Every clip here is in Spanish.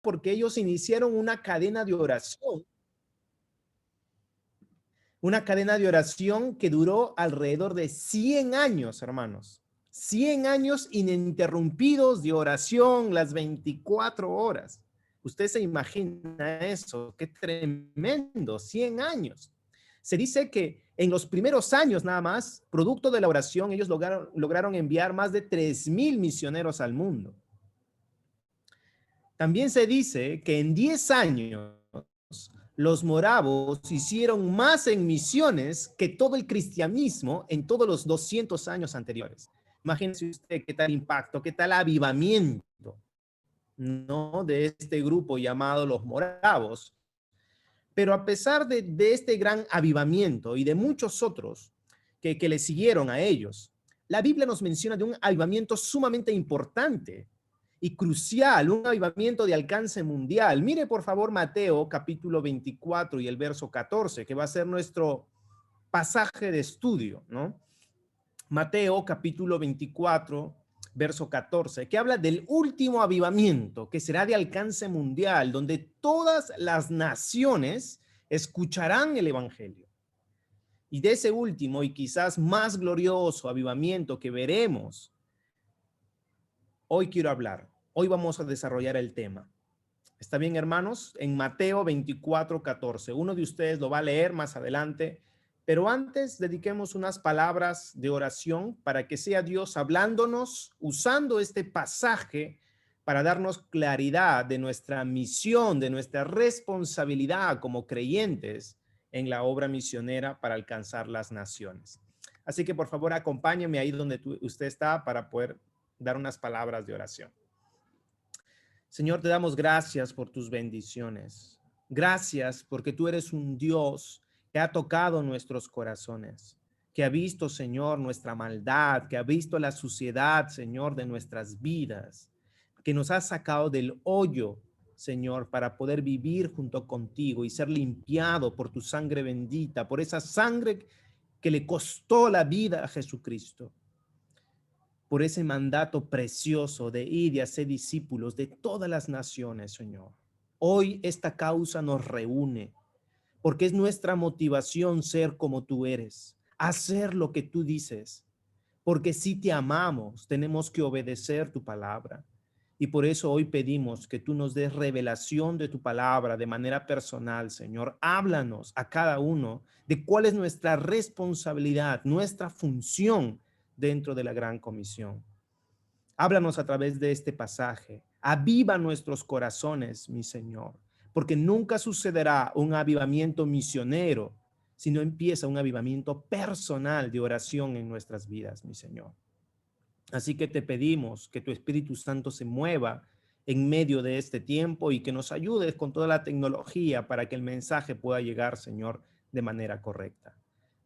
porque ellos iniciaron una cadena de oración que duró alrededor de 100 años, hermanos. 100 años ininterrumpidos de oración las 24 horas. Usted se imagina eso, qué tremendo, 100 años. Se dice que en los primeros años nada más, producto de la oración, ellos lograron enviar más de 3,000 misioneros al mundo. También se dice que en 10 años los moravos hicieron más en misiones que todo el cristianismo en todos los 200 años anteriores. Imagínese usted qué tal impacto, qué tal avivamiento, ¿no? De este grupo llamado los moravos. Pero a pesar de este gran avivamiento y de muchos otros que le siguieron a ellos, la Biblia nos menciona de un avivamiento sumamente importante y crucial, un avivamiento de alcance mundial. Mire por favor Mateo capítulo 24 y el verso 14, que va a ser nuestro pasaje de estudio, ¿no? Mateo capítulo 24, verso 14, que habla del último avivamiento que será de alcance mundial, donde todas las naciones escucharán el evangelio. Y de ese último y quizás más glorioso avivamiento que veremos, hoy quiero hablar. Hoy vamos a desarrollar el tema. ¿Está bien, hermanos? En Mateo 24, 14. Uno de ustedes lo va a leer más adelante, pero antes dediquemos unas palabras de oración para que sea Dios hablándonos, usando este pasaje para darnos claridad de nuestra misión, de nuestra responsabilidad como creyentes en la obra misionera para alcanzar las naciones. Así que por favor acompáñeme ahí donde usted está para poder dar unas palabras de oración. Señor, te damos gracias por tus bendiciones. Gracias porque tú eres un Dios que ha tocado nuestros corazones, que ha visto, Señor, nuestra maldad, que ha visto la suciedad, Señor, de nuestras vidas, que nos ha sacado del hoyo, Señor, para poder vivir junto contigo y ser limpiado por tu sangre bendita, por esa sangre que le costó la vida a Jesucristo. Por ese mandato precioso de ir y hacer discípulos de todas las naciones, Señor. Hoy esta causa nos reúne, porque es nuestra motivación ser como tú eres, hacer lo que tú dices, porque si te amamos, tenemos que obedecer tu palabra. Y por eso hoy pedimos que tú nos des revelación de tu palabra de manera personal, Señor. Háblanos a cada uno de cuál es nuestra responsabilidad, nuestra función dentro de la gran comisión. Háblanos a través de este pasaje. Aviva nuestros corazones, mi Señor, porque nunca sucederá un avivamiento misionero, sino empieza un avivamiento personal de oración en nuestras vidas, mi Señor. Así que te pedimos que tu Espíritu Santo se mueva en medio de este tiempo y que nos ayudes con toda la tecnología para que el mensaje pueda llegar, Señor, de manera correcta.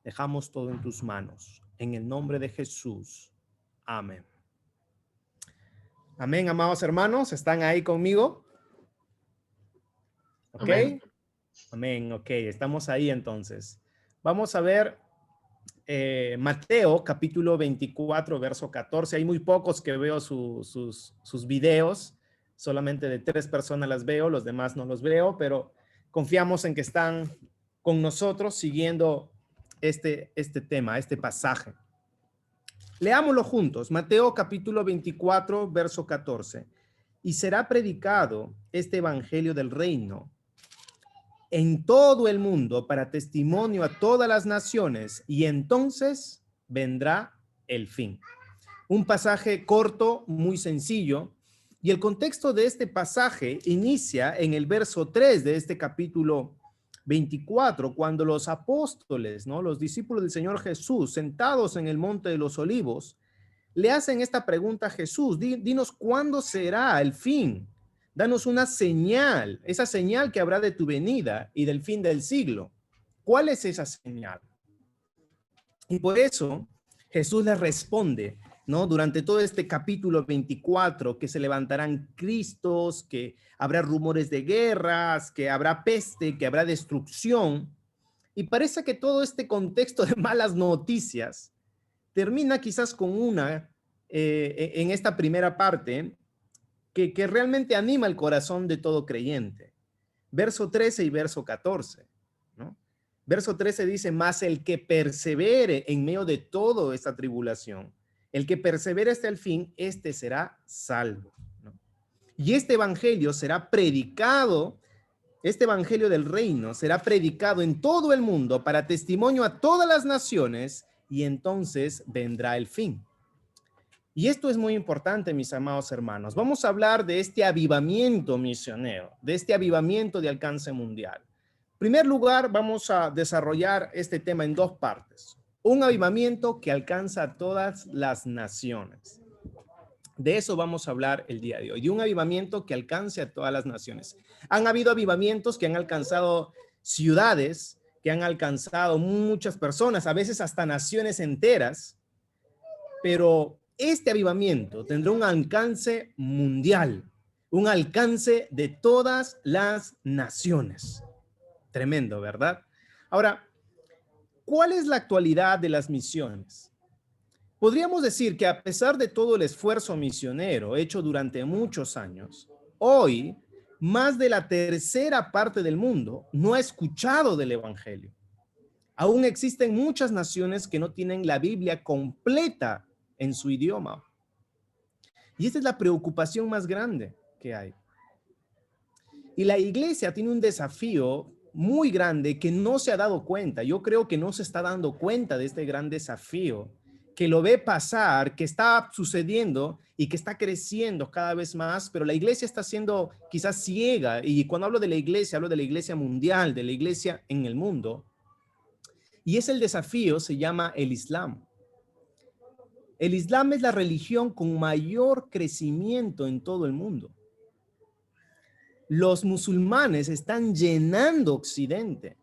Dejamos todo en tus manos. En el nombre de Jesús. Amén. Amén, amados hermanos. ¿Están ahí conmigo? ¿Ok? Amén. Amén, ok. Estamos ahí entonces. Vamos a ver Mateo capítulo 24, verso 14. Hay muy pocos que veo sus videos. Solamente de 3 personas las veo, los demás no los veo, pero confiamos en que están con nosotros siguiendo este tema, este pasaje. Leámoslo juntos. Mateo capítulo 24, verso 14. Y será predicado este evangelio del reino en todo el mundo para testimonio a todas las naciones, y entonces vendrá el fin. Un pasaje corto, muy sencillo, y el contexto de este pasaje inicia en el verso 3 de este capítulo 24, cuando los apóstoles, ¿no? Los discípulos del Señor Jesús, sentados en el Monte de los Olivos, le hacen esta pregunta a Jesús: dinos cuándo será el fin. Danos una señal, esa señal que habrá de tu venida y del fin del siglo. ¿Cuál es esa señal? Y por eso Jesús les responde, ¿no? Durante todo este capítulo 24, que se levantarán cristos, que habrá rumores de guerras, que habrá peste, que habrá destrucción. Y parece que todo este contexto de malas noticias termina quizás con una, en esta primera parte, que realmente anima el corazón de todo creyente. Verso 13 y verso 14, ¿no? Verso 13 dice, mas el que persevere en medio de toda esta tribulación, el que persevere hasta el fin, este será salvo, ¿no? Y este evangelio será predicado, este evangelio del reino será predicado en todo el mundo para testimonio a todas las naciones, y entonces vendrá el fin. Y esto es muy importante, mis amados hermanos. Vamos a hablar de este avivamiento misionero, de este avivamiento de alcance mundial. En primer lugar, vamos a desarrollar este tema en dos partes. Un avivamiento que alcanza a todas las naciones. De eso vamos a hablar el día de hoy, de un avivamiento que alcance a todas las naciones. Han habido avivamientos que han alcanzado ciudades, que han alcanzado muchas personas, a veces hasta naciones enteras, pero este avivamiento tendrá un alcance mundial, un alcance de todas las naciones. Tremendo, ¿verdad? Ahora, ¿cuál es la actualidad de las misiones? Podríamos decir que a pesar de todo el esfuerzo misionero hecho durante muchos años, hoy más de la tercera parte del mundo no ha escuchado del evangelio. Aún existen muchas naciones que no tienen la Biblia completa en su idioma. Y esta es la preocupación más grande que hay. Y la iglesia tiene un desafío muy grande que no se ha dado cuenta. Yo creo que no se está dando cuenta de este gran desafío, que lo ve pasar, que está sucediendo y que está creciendo cada vez más, pero la iglesia está siendo quizás ciega. Y cuando hablo de la iglesia, hablo de la iglesia mundial, de la iglesia en el mundo. Y es el desafío, se llama el Islam. El Islam es la religión con mayor crecimiento en todo el mundo. Los musulmanes están llenando Occidente.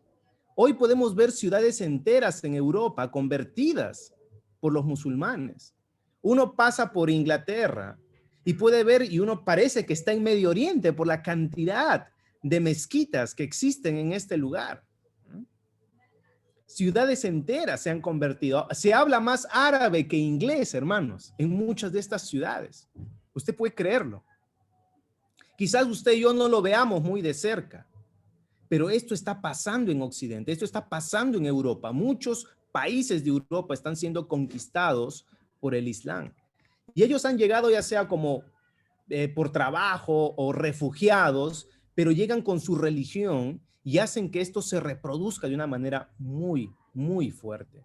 Hoy podemos ver ciudades enteras en Europa convertidas por los musulmanes. Uno pasa por Inglaterra y puede ver, y uno parece que está en Medio Oriente por la cantidad de mezquitas que existen en este lugar. Ciudades enteras se han convertido. Se habla más árabe que inglés, hermanos, en muchas de estas ciudades. Usted puede creerlo. Quizás usted y yo no lo veamos muy de cerca, pero esto está pasando en Occidente, esto está pasando en Europa. Muchos países de Europa están siendo conquistados por el Islam. Y ellos han llegado ya sea como por trabajo o refugiados, pero llegan con su religión y hacen que esto se reproduzca de una manera muy, muy fuerte.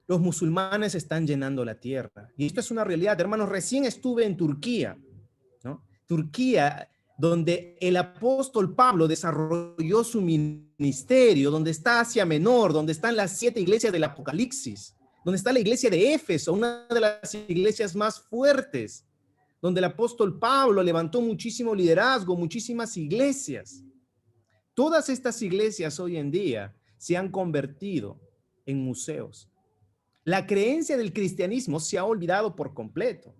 Los musulmanes están llenando la tierra. Y esto es una realidad, hermanos. Recién estuve en Turquía, ¿no? Turquía, donde el apóstol Pablo desarrolló su ministerio, donde está Asia Menor, donde están las 7 iglesias del Apocalipsis, donde está la iglesia de Éfeso, una de las iglesias más fuertes, donde el apóstol Pablo levantó muchísimo liderazgo, muchísimas iglesias. Todas estas iglesias hoy en día se han convertido en museos. La creencia del cristianismo se ha olvidado por completo.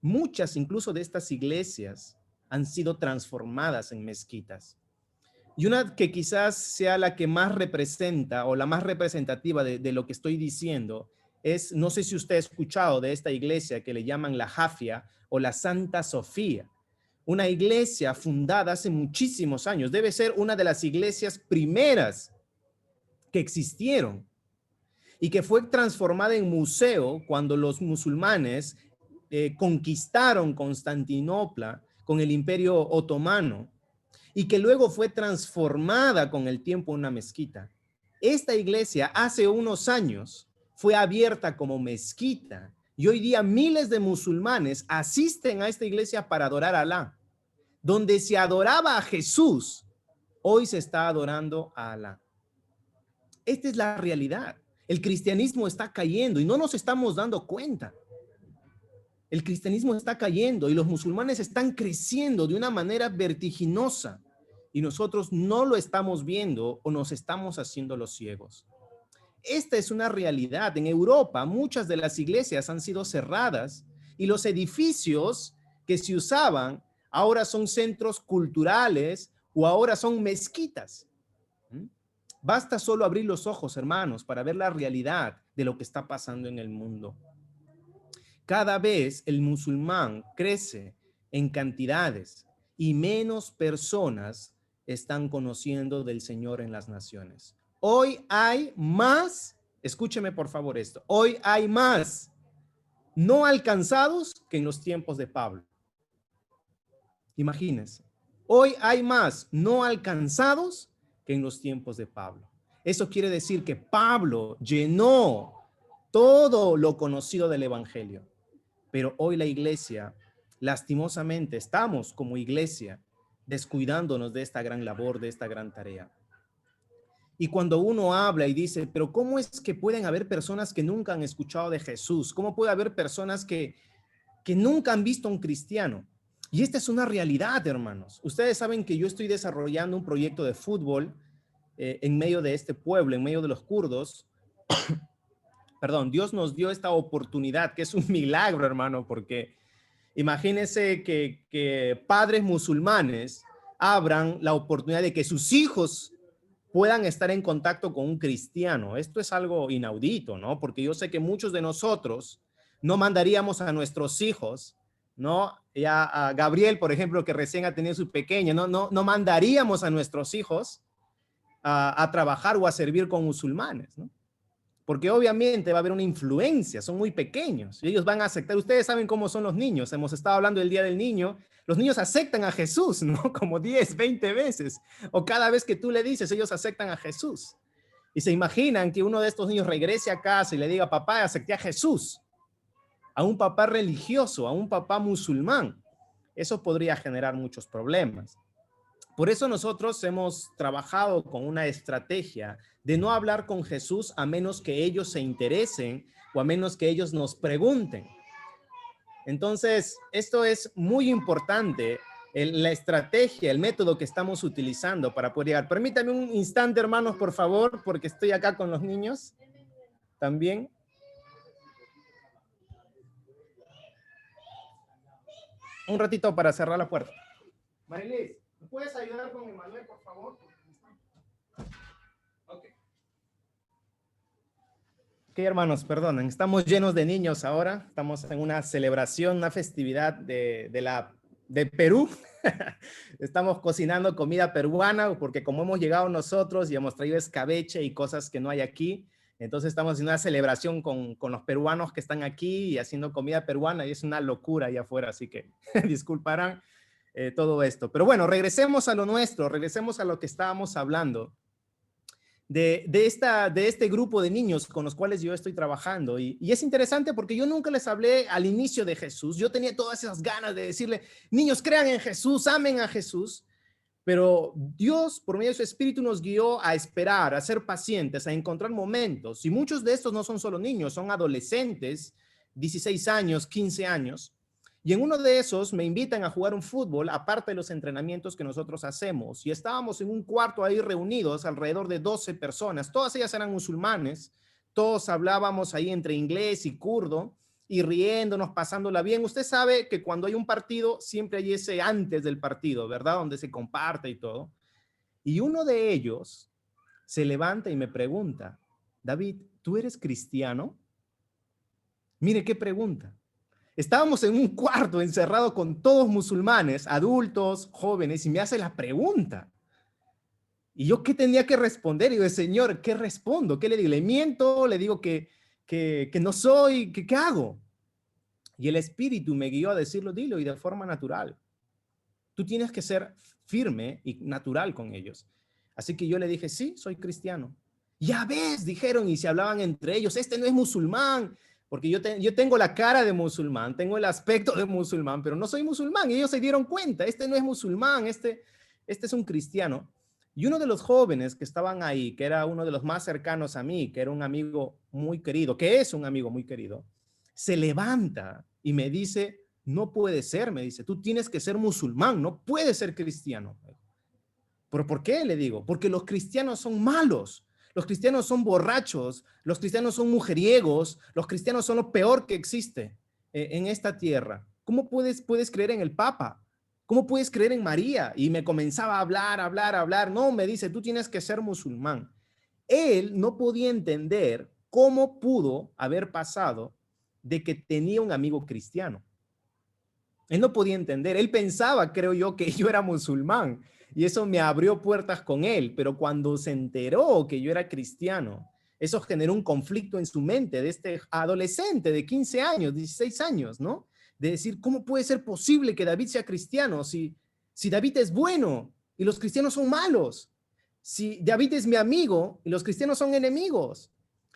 Muchas incluso de estas iglesias han sido transformadas en mezquitas. Y una que quizás sea la que más representa o la más representativa de lo que estoy diciendo es, no sé si usted ha escuchado de esta iglesia que le llaman la Jafia o la Santa Sofía. Una iglesia fundada hace muchísimos años. Debe ser una de las iglesias primeras que existieron y que fue transformada en museo cuando los musulmanes conquistaron Constantinopla con el Imperio Otomano y que luego fue transformada con el tiempo en una mezquita. Esta iglesia hace unos años fue abierta como mezquita y hoy día miles de musulmanes asisten a esta iglesia para adorar a Alá. Donde se adoraba a Jesús, hoy se está adorando a Alá. Esta es la realidad. El cristianismo está cayendo y no nos estamos dando cuenta. El cristianismo está cayendo y los musulmanes están creciendo de una manera vertiginosa y nosotros no lo estamos viendo o nos estamos haciendo los ciegos. Esta es una realidad. En Europa, muchas de las iglesias han sido cerradas y los edificios que se usaban ahora son centros culturales o ahora son mezquitas. Basta solo abrir los ojos, hermanos, para ver la realidad de lo que está pasando en el mundo. Cada vez el musulmán crece en cantidades, y menos personas están conociendo del Señor en las naciones. Hoy hay más, escúcheme por favor esto, hoy hay más no alcanzados que en los tiempos de Pablo. Imagínense, hoy hay más no alcanzados que en los tiempos de Pablo. Eso quiere decir que Pablo llenó todo lo conocido del Evangelio. Pero hoy la iglesia, lastimosamente, estamos como iglesia descuidándonos de esta gran labor, de esta gran tarea. Y cuando uno habla y dice, pero ¿cómo es que pueden haber personas que nunca han escuchado de Jesús? ¿Cómo puede haber personas que nunca han visto a un cristiano? Y esta es una realidad, hermanos. Ustedes saben que yo estoy desarrollando un proyecto de fútbol en medio de este pueblo, en medio de los kurdos. Perdón, Dios nos dio esta oportunidad, que es un milagro, hermano, porque imagínense que padres musulmanes abran la oportunidad de que sus hijos puedan estar en contacto con un cristiano. Esto es algo inaudito, ¿no? Porque yo sé que muchos de nosotros no mandaríamos a nuestros hijos, ¿no? Ya a Gabriel, por ejemplo, que recién ha tenido su pequeña, no mandaríamos a nuestros hijos a trabajar o a servir con musulmanes, ¿no? Porque obviamente va a haber una influencia, son muy pequeños y ellos van a aceptar. Ustedes saben cómo son los niños, hemos estado hablando del Día del Niño, los niños aceptan a Jesús, ¿no? Como 10, 20 veces, o cada vez que tú le dices, ellos aceptan a Jesús. Y se imaginan que uno de estos niños regrese a casa y le diga, papá, acepté a Jesús, a un papá religioso, a un papá musulmán. Eso podría generar muchos problemas. Por eso nosotros hemos trabajado con una estrategia de no hablar con Jesús a menos que ellos se interesen o a menos que ellos nos pregunten. Entonces, esto es muy importante, la estrategia, el método que estamos utilizando para poder llegar. Permítame un instante, hermanos, por favor, porque estoy acá con los niños también. Un ratito para cerrar la puerta. Marilis, ¿me puedes ayudar con Emanuel, por favor? Ok, hermanos, perdonen, estamos llenos de niños ahora, estamos en una celebración, una festividad de Perú. Estamos cocinando comida peruana porque como hemos llegado nosotros y hemos traído escabeche y cosas que no hay aquí, entonces estamos en una celebración con los peruanos que están aquí y haciendo comida peruana y es una locura allá afuera, así que disculparán todo esto. Pero bueno, regresemos a lo nuestro, regresemos a lo que estábamos hablando. De este grupo de niños con los cuales yo estoy trabajando. Y es interesante porque yo nunca les hablé al inicio de Jesús. Yo tenía todas esas ganas de decirle, niños, crean en Jesús, amen a Jesús. Pero Dios, por medio de su Espíritu, nos guió a esperar, a ser pacientes, a encontrar momentos. Y muchos de estos no son solo niños, son adolescentes, 16 años, 15 años. Y en uno de esos me invitan a jugar un fútbol, aparte de los entrenamientos que nosotros hacemos. Y estábamos en un cuarto ahí reunidos, alrededor de 12 personas. Todas ellas eran musulmanes. Todos hablábamos ahí entre inglés y kurdo y riéndonos, pasándola bien. Usted sabe que cuando hay un partido, siempre hay ese antes del partido, ¿verdad? Donde se comparte y todo. Y uno de ellos se levanta y me pregunta, David, ¿tú eres cristiano? Mire qué pregunta. Estábamos en un cuarto encerrado con todos musulmanes, adultos, jóvenes, y me hace la pregunta. ¿Y yo qué tenía que responder? Y digo, Señor, ¿qué respondo? ¿Qué le digo? ¿Le miento? ¿Le digo que no soy? ¿Qué hago? Y el Espíritu me guió a decirlo, dilo, y de forma natural. Tú tienes que ser firme y natural con ellos. Así que yo le dije, sí, soy cristiano. Ya ves, dijeron, y se hablaban entre ellos, este no es musulmán, porque yo tengo la cara de musulmán, tengo el aspecto de musulmán, pero no soy musulmán. Y ellos se dieron cuenta, este no es musulmán, este es un cristiano. Y uno de los jóvenes que estaban ahí, que era uno de los más cercanos a mí, que era un amigo muy querido, que es un amigo muy querido, se levanta y me dice, no puede ser, me dice, tú tienes que ser musulmán, no puedes ser cristiano. ¿Pero por qué? Le digo, porque los cristianos son malos, los cristianos son borrachos, los cristianos son mujeriegos, los cristianos son lo peor que existe en esta tierra. ¿Cómo puedes creer en el Papa? ¿Cómo puedes creer en María? Y me comenzaba a hablar. No, me dice, tú tienes que ser musulmán. Él no podía entender cómo pudo haber pasado de que tenía un amigo cristiano. Él no podía entender. Él pensaba, creo yo, que yo era musulmán. Y eso me abrió puertas con él. Pero cuando se enteró que yo era cristiano, eso generó un conflicto en su mente de este adolescente de 15 años, 16 años, ¿no? De decir, ¿cómo puede ser posible que David sea cristiano si David es bueno y los cristianos son malos? Si David es mi amigo y los cristianos son enemigos.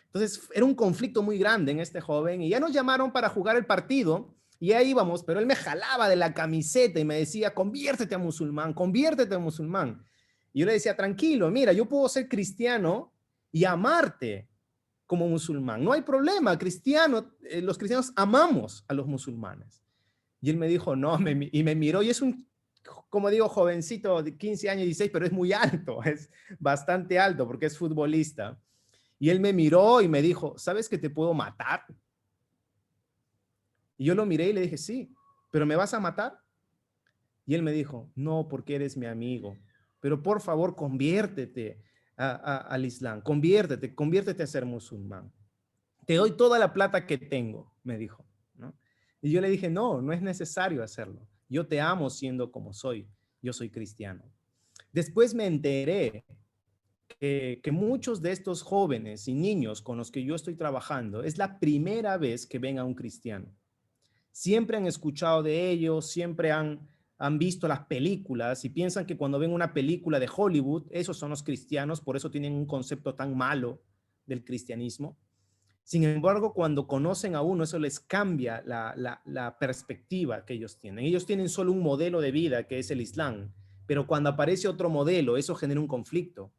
Entonces era un conflicto muy grande en este joven y ya nos llamaron para jugar el partido y ahí íbamos, pero él me jalaba de la camiseta y me decía, conviértete a musulmán, conviértete a musulmán. Y yo le decía, tranquilo, mira, yo puedo ser cristiano y amarte como musulmán. No hay problema, cristiano, los cristianos amamos a los musulmanes. Y él me dijo, no, y me miró y es un, como digo, jovencito de 15 años, 16, pero es muy alto, es bastante alto porque es futbolista. Y él me miró y me dijo, ¿sabes que te puedo matar? Y yo lo miré y le dije, sí, pero ¿me vas a matar? Y él me dijo, no, porque eres mi amigo, pero por favor conviértete al Islam, conviértete a ser musulmán. Te doy toda la plata que tengo, me dijo, ¿no? Y yo le dije, no, no es necesario hacerlo. Yo te amo siendo como soy. Yo soy cristiano. Después me enteré que muchos de estos jóvenes y niños con los que yo estoy trabajando es la primera vez que ven a un cristiano. Siempre han escuchado de ellos, siempre han visto las películas y piensan que cuando ven una película de Hollywood, esos son los cristianos, por eso tienen un concepto tan malo del cristianismo. Sin embargo, cuando conocen a uno, eso les cambia la perspectiva que ellos tienen. Ellos tienen solo un modelo de vida, que es el Islam, pero cuando aparece otro modelo, eso genera un conflicto.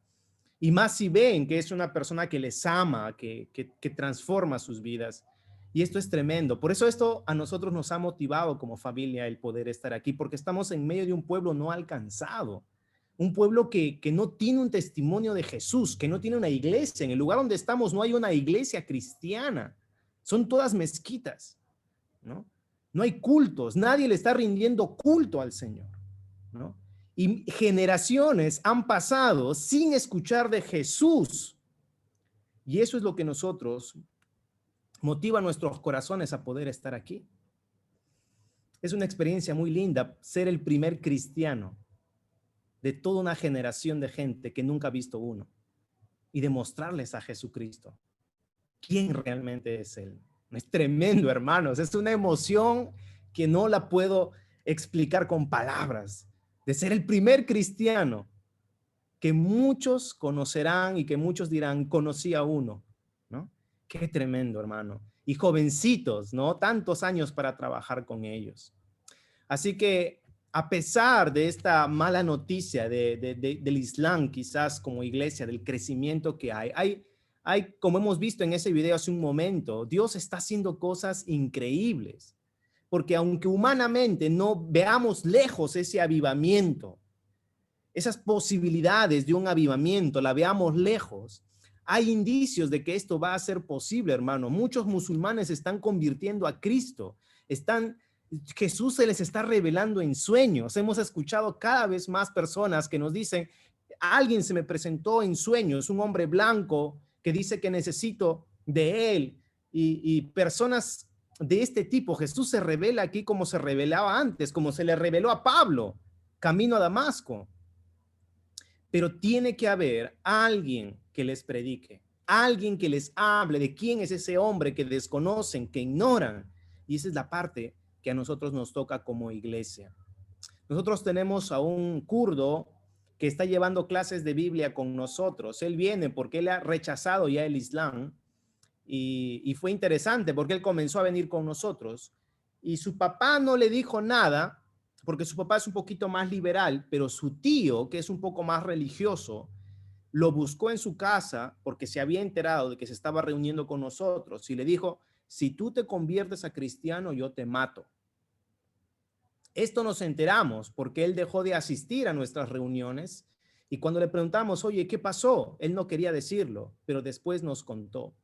Y más si ven que es una persona que les ama, que transforma sus vidas. Y esto es tremendo. Por eso esto a nosotros nos ha motivado como familia el poder estar aquí, porque estamos en medio de un pueblo no alcanzado. Un pueblo que no tiene un testimonio de Jesús, que no tiene una iglesia. En el lugar donde estamos no hay una iglesia cristiana. Son todas mezquitas, ¿no? No hay cultos. Nadie le está rindiendo culto al Señor, ¿no? Y generaciones han pasado sin escuchar de Jesús. Y eso es lo que nosotros motiva a nuestros corazones a poder estar aquí. Es una experiencia muy linda ser el primer cristiano de toda una generación de gente que nunca ha visto uno y demostrarles a Jesucristo quién realmente es Él. Es tremendo, hermanos. Es una emoción que no la puedo explicar con palabras, de ser el primer cristiano que muchos conocerán y que muchos dirán, conocí a uno, ¿no? Qué tremendo, hermano. Y jovencitos, ¿no? Tantos años para trabajar con ellos. Así que a pesar de esta mala noticia del Islam, quizás como iglesia, del crecimiento que hay, como hemos visto en ese video hace un momento, Dios está haciendo cosas increíbles. Porque aunque humanamente no veamos lejos ese avivamiento, esas posibilidades de un avivamiento, la veamos lejos, hay indicios de que esto va a ser posible, hermano. Muchos musulmanes están convirtiendo a Cristo, Jesús se les está revelando en sueños. Hemos escuchado cada vez más personas que nos dicen, alguien se me presentó en sueños, un hombre blanco que dice que necesito de él, y personas de este tipo. Jesús se revela aquí como se revelaba antes, como se le reveló a Pablo, camino a Damasco. Pero tiene que haber alguien que les predique, alguien que les hable de quién es ese hombre que desconocen, que ignoran. Y esa es la parte que a nosotros nos toca como iglesia. Nosotros tenemos a un kurdo que está llevando clases de Biblia con nosotros. Él viene porque él ha rechazado ya el Islam y fue interesante porque él comenzó a venir con nosotros y su papá no le dijo nada porque su papá es un poquito más liberal, pero su tío, que es un poco más religioso, lo buscó en su casa porque se había enterado de que se estaba reuniendo con nosotros y le dijo, si tú te conviertes a cristiano, yo te mato. Esto nos enteramos porque él dejó de asistir a nuestras reuniones y cuando le preguntamos, oye, ¿qué pasó? Él no quería decirlo, pero después nos contó.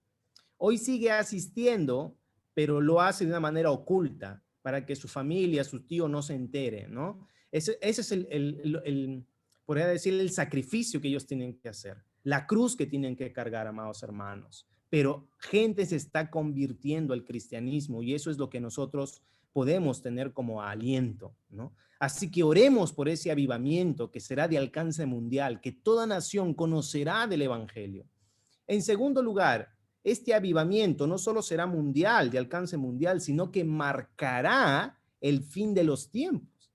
Hoy sigue asistiendo, pero lo hace de una manera oculta para que su familia, su tío no se entere, ¿no? Ese es podría decir, el sacrificio que ellos tienen que hacer, la cruz que tienen que cargar, amados hermanos. Pero gente se está convirtiendo al cristianismo y eso es lo que nosotros podemos tener como aliento, ¿no? Así que oremos por ese avivamiento que será de alcance mundial, que toda nación conocerá del evangelio. En segundo lugar, este avivamiento no solo será mundial, de alcance mundial, sino que marcará el fin de los tiempos.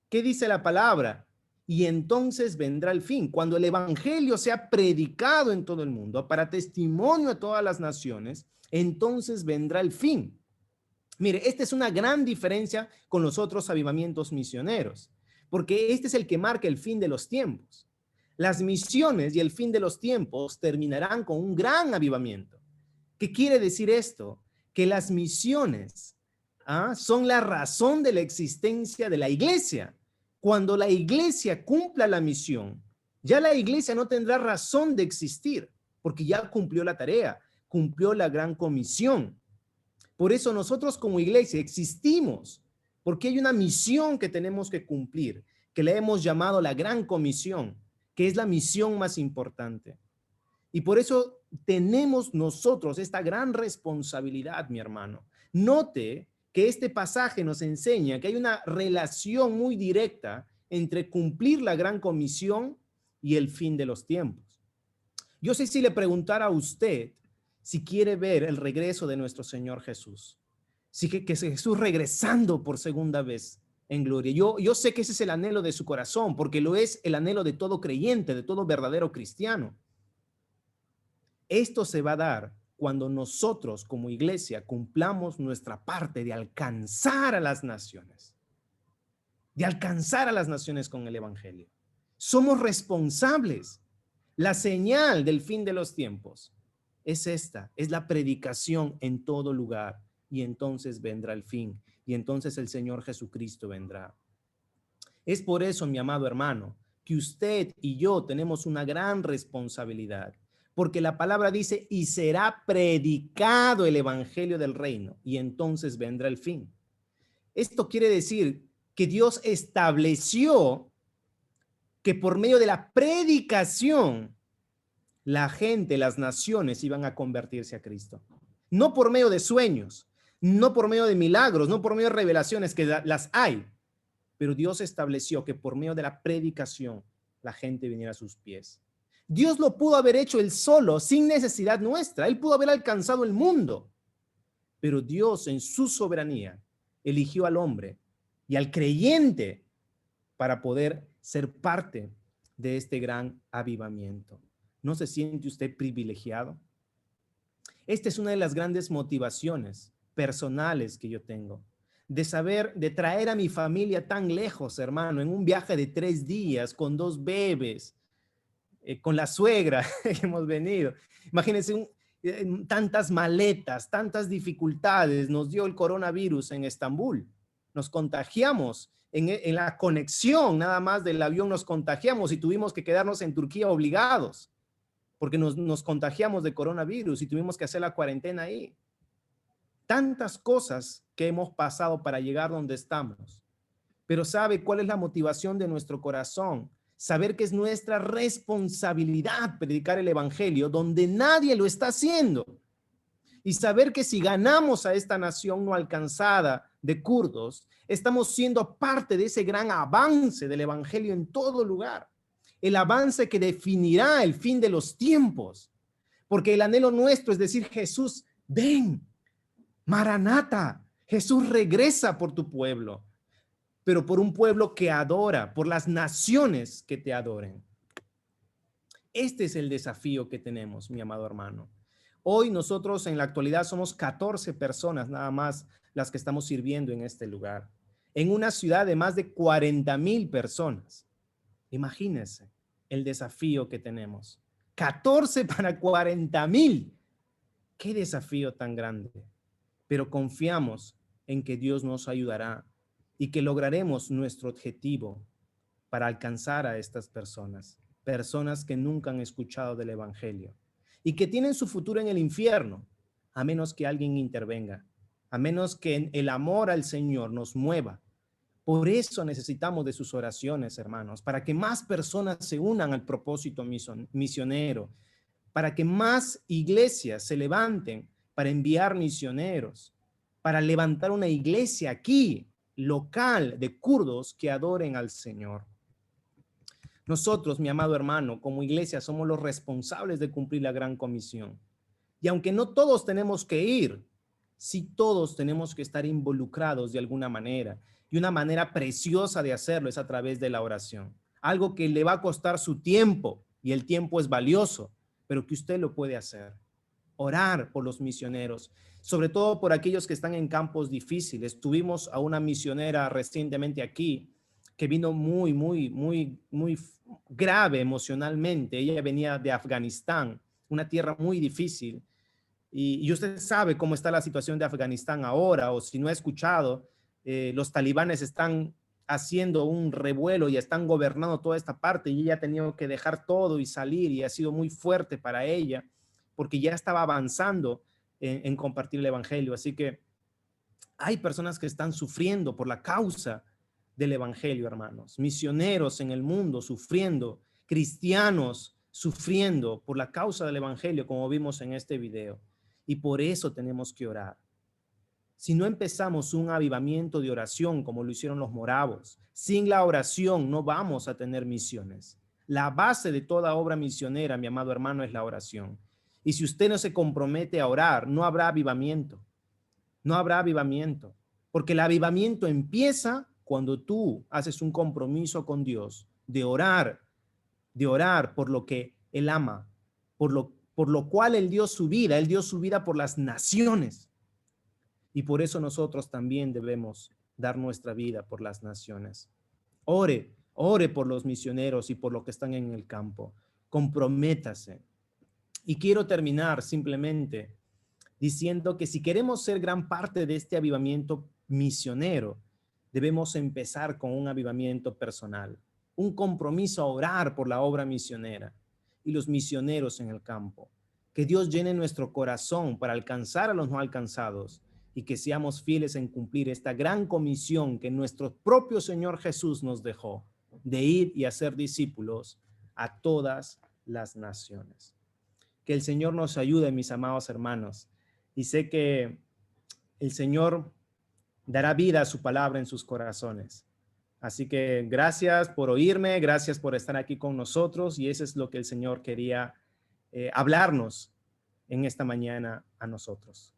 ¿Qué dice la palabra? Y entonces vendrá el fin. Cuando el evangelio sea predicado en todo el mundo para testimonio a todas las naciones, entonces vendrá el fin. Mire, esta es una gran diferencia con los otros avivamientos misioneros, porque este es el que marca el fin de los tiempos. Las misiones y el fin de los tiempos terminarán con un gran avivamiento. ¿Qué quiere decir esto? Que las misiones son la razón de la existencia de la iglesia. Cuando la iglesia cumpla la misión, ya la iglesia no tendrá razón de existir, porque ya cumplió la tarea, cumplió la gran comisión. Por eso nosotros como iglesia existimos, porque hay una misión que tenemos que cumplir, que le hemos llamado la gran comisión, que es la misión más importante. Y por eso tenemos nosotros esta gran responsabilidad, mi hermano. Note que este pasaje nos enseña que hay una relación muy directa entre cumplir la gran comisión y el fin de los tiempos. Yo sé si le preguntara a usted si quiere ver el regreso de nuestro Señor Jesús, si que es Jesús regresando por segunda vez en gloria. Yo sé que ese es el anhelo de su corazón, porque lo es el anhelo de todo creyente, de todo verdadero cristiano. Esto se va a dar cuando nosotros como iglesia cumplamos nuestra parte de alcanzar a las naciones, con el evangelio. Somos responsables. La señal del fin de los tiempos es esta, es la predicación en todo lugar, y entonces vendrá el fin, y entonces el Señor Jesucristo vendrá. Es por eso, mi amado hermano, que usted y yo tenemos una gran responsabilidad, porque la palabra dice, y será predicado el evangelio del reino, y entonces vendrá el fin. Esto quiere decir que Dios estableció que por medio de la predicación, la gente, las naciones iban a convertirse a Cristo. No por medio de sueños, no por medio de milagros, no por medio de revelaciones, que las hay, pero Dios estableció que por medio de la predicación la gente viniera a sus pies. Dios lo pudo haber hecho él solo, sin necesidad nuestra. Él pudo haber alcanzado el mundo, pero Dios en su soberanía eligió al hombre y al creyente para poder ser parte de este gran avivamiento. ¿No se siente usted privilegiado? Esta es una de las grandes motivaciones personales que yo tengo, de saber, de traer a mi familia tan lejos, hermano, en un viaje de 3 días, con 2 bebés, con la suegra que hemos venido. Imagínense tantas maletas, tantas dificultades nos dio el coronavirus en Estambul. Nos contagiamos en la conexión, nada más del avión nos contagiamos y tuvimos que quedarnos en Turquía obligados, porque nos contagiamos de coronavirus y tuvimos que hacer la cuarentena ahí. Tantas cosas que hemos pasado para llegar donde estamos. Pero ¿sabe cuál es la motivación de nuestro corazón? Saber que es nuestra responsabilidad predicar el evangelio donde nadie lo está haciendo. Y saber que si ganamos a esta nación no alcanzada de kurdos, estamos siendo parte de ese gran avance del evangelio en todo lugar. El avance que definirá el fin de los tiempos. Porque el anhelo nuestro es decir, Jesús, ven, Maranata, Jesús regresa por tu pueblo, pero por un pueblo que adora, por las naciones que te adoren. Este es el desafío que tenemos, mi amado hermano. Hoy nosotros en la actualidad somos 14 personas nada más las que estamos sirviendo en este lugar, en una ciudad de más de 40,000 personas. Imagínense el desafío que tenemos. 14 para 40,000. Qué desafío tan grande. Pero confiamos en que Dios nos ayudará y que lograremos nuestro objetivo para alcanzar a estas personas, personas que nunca han escuchado del evangelio y que tienen su futuro en el infierno, a menos que alguien intervenga, a menos que el amor al Señor nos mueva. Por eso necesitamos de sus oraciones, hermanos, para que más personas se unan al propósito misionero, para que más iglesias se levanten para enviar misioneros, para levantar una iglesia aquí, local, de kurdos que adoren al Señor. Nosotros, mi amado hermano, como iglesia, somos los responsables de cumplir la gran comisión. Y aunque no todos tenemos que ir, sí todos tenemos que estar involucrados de alguna manera. Y una manera preciosa de hacerlo es a través de la oración. Algo que le va a costar su tiempo, y el tiempo es valioso, pero que usted lo puede hacer. Orar por los misioneros, sobre todo por aquellos que están en campos difíciles. Tuvimos a una misionera recientemente aquí que vino muy grave emocionalmente. Ella venía de Afganistán, una tierra muy difícil. Y usted sabe cómo está la situación de Afganistán ahora, o si no ha escuchado, los talibanes están haciendo un revuelo y están gobernando toda esta parte, y ella ha tenido que dejar todo y salir, y ha sido muy fuerte para ella porque ya estaba avanzando en compartir el evangelio. Así que hay personas que están sufriendo por la causa del evangelio, hermanos, misioneros en el mundo sufriendo, cristianos sufriendo por la causa del evangelio, como vimos en este video. Y por eso tenemos que orar. Si no empezamos un avivamiento de oración como lo hicieron los moravos, sin la oración no vamos a tener misiones. La base de toda obra misionera, mi amado hermano, es la oración. Y si usted no se compromete a orar, no habrá avivamiento. No habrá avivamiento. Porque el avivamiento empieza cuando tú haces un compromiso con Dios de orar por lo que Él ama, por lo cual Él dio su vida por las naciones. Y por eso nosotros también debemos dar nuestra vida por las naciones. Ore por los misioneros y por los que están en el campo. Comprométase. Y quiero terminar simplemente diciendo que si queremos ser gran parte de este avivamiento misionero, debemos empezar con un avivamiento personal, un compromiso a orar por la obra misionera y los misioneros en el campo. Que Dios llene nuestro corazón para alcanzar a los no alcanzados y que seamos fieles en cumplir esta gran comisión que nuestro propio Señor Jesús nos dejó, de ir y hacer discípulos a todas las naciones. Que el Señor nos ayude, mis amados hermanos, y sé que el Señor dará vida a su palabra en sus corazones. Así que gracias por oírme, gracias por estar aquí con nosotros, y eso es lo que el Señor quería hablarnos en esta mañana a nosotros.